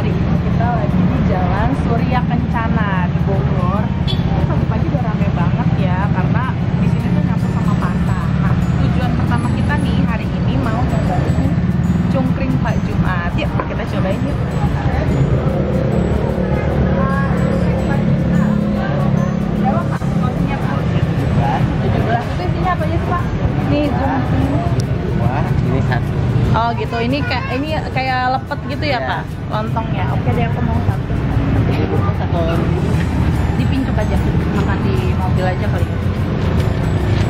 hari ini kita lagi di Jalan Surya Kencana di Bogor. Pagi-pagi udah rame banget ya, karena di sini tuh nyambung sama pasar. Nah, tujuan pertama kita nih hari ini mau cobain cungkring Pak Jumat. Yuk, kita cobain yuk. Apa aja sih Pak? Nih cungkring. Wah, ini satu. Oh gitu, ini kayak lepet gitu ya, Pak? Lontongnya. Oke deh, aku mau satu. Satu. Dipincup aja, makan di mobil aja kali ya.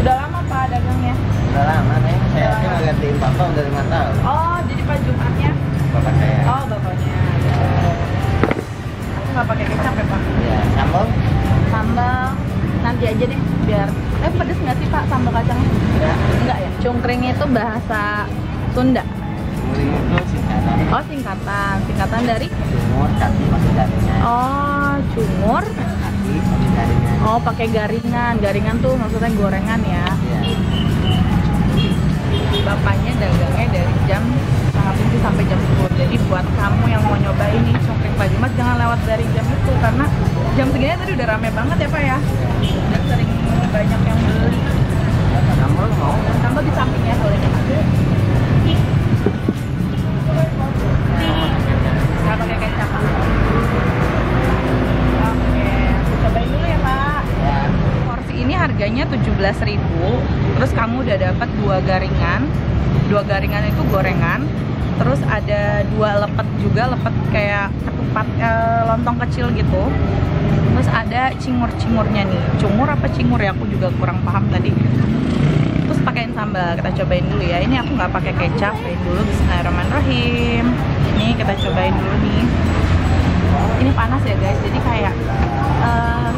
Udah lama Pak dagangnya? Udah lama nih, saya kan gantiin papa udah 5 tahun. Oh, jadi Pak Jumatnya? Bapak saya. Oh, bapaknya. Aku nggak pakai kecap ya Pak? Ya, sambal. Sambal nanti aja deh, biar pedes nggak sih Pak sambal kacangnya? Enggak ya? Cungkring itu bahasa Sunda? Cungkring itu singkatan. Oh, singkatan dari? Cumur, kaki, pakai garingan. Oh, cumur. Kaki, pakai garingan. Oh, pakai garingan tuh maksudnya gorengan ya? Iya. Bapaknya dagangnya dari jam 9 sampai jam 10. Jadi buat kamu yang mau nyobain nih cungkring Pak Jumat, jangan lewat dari jam itu, karena jam segini tadi udah rame banget ya Pak ya. Dan sering banyak yang beli. Sambal mau? Sambal di sampingnya boleh Pak. Nggak pakai kecap Pak. Oke, aku cobain dulu ya Pak. Ya. Porsi ini harganya 17.000. Terus kamu udah dapat 2 garingan. 2 garingan itu gorengan. Terus ada 2 lepet juga, lepet kayak ketupat lontong kecil gitu. Terus ada cingur-cingurnya nih. Cungur apa cingur ya? Aku juga kurang paham tadi. Terus pakein sambal, kita cobain dulu ya. Ini aku nggak pakai kecap. Cobain dulu, bismillahirrahmanirrahim. Ini kita cobain dulu nih. Ini panas ya guys, jadi kayak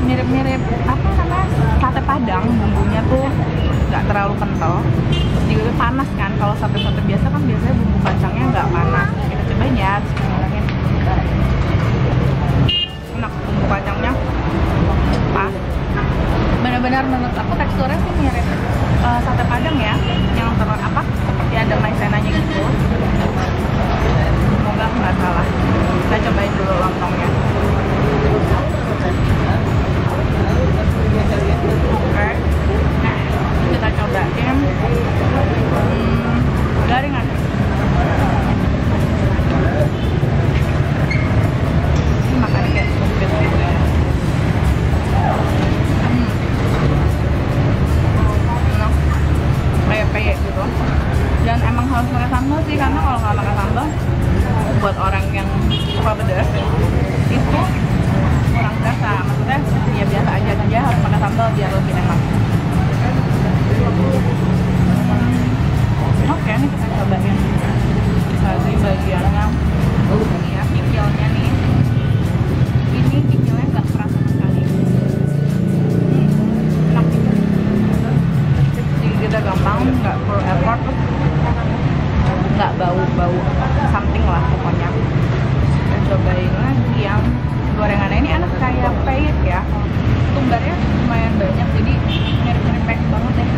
mirip-mirip apa namanya, sate Padang. Bumbunya tuh nggak terlalu kental. Terus juga panas kan. Kalau sate-sate biasa kan biasanya bumbu kacangnya nggak panas. Kita cobain ya, bismillahirrahmanirrahim. Enak, bumbu kacangnya pas. Benar-benar menurut aku teksturnya sih mirip sate Padang ya, yang seperti ada maizenanya gitu. Semoga aku nggak salah. Kita cobain dulu lontongnya. Oke, nah kita cobain garingan. Ini makannya kayak sumpit gitu ya. Enak, kayak gitu. Dan emang harus pakai sambal sih, karena kalau nggak pakai sambal, buat orang yang suka pedas itu kurang berasa. Maksudnya ya biasa aja harus pakai sambal biar lebih enak. Oke, ini kita cobain lagi bagiannya. Ini ya kikilnya nih. Ini kikilnya nggak keras sama sekali. Enak gitu. Jadi kita gampang, nggak perlu effort, nggak bau something lah pokoknya. Kita cobain lagi yang gorengannya, ini enak kayak peyek ya. Tumbarnya lumayan banyak, jadi mirip-mirip peyek banget deh.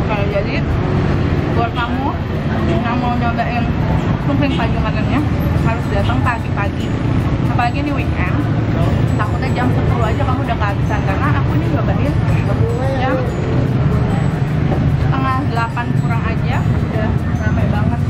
Oke, jadi buat kamu yang mau nyobain cungkring Pak Jumatnya harus datang pagi-pagi. Apalagi ini weekend, takutnya jam 10 aja kamu udah kehabisan, karena aku ini nyobain jam 7:30 kurang aja, udah ramai banget.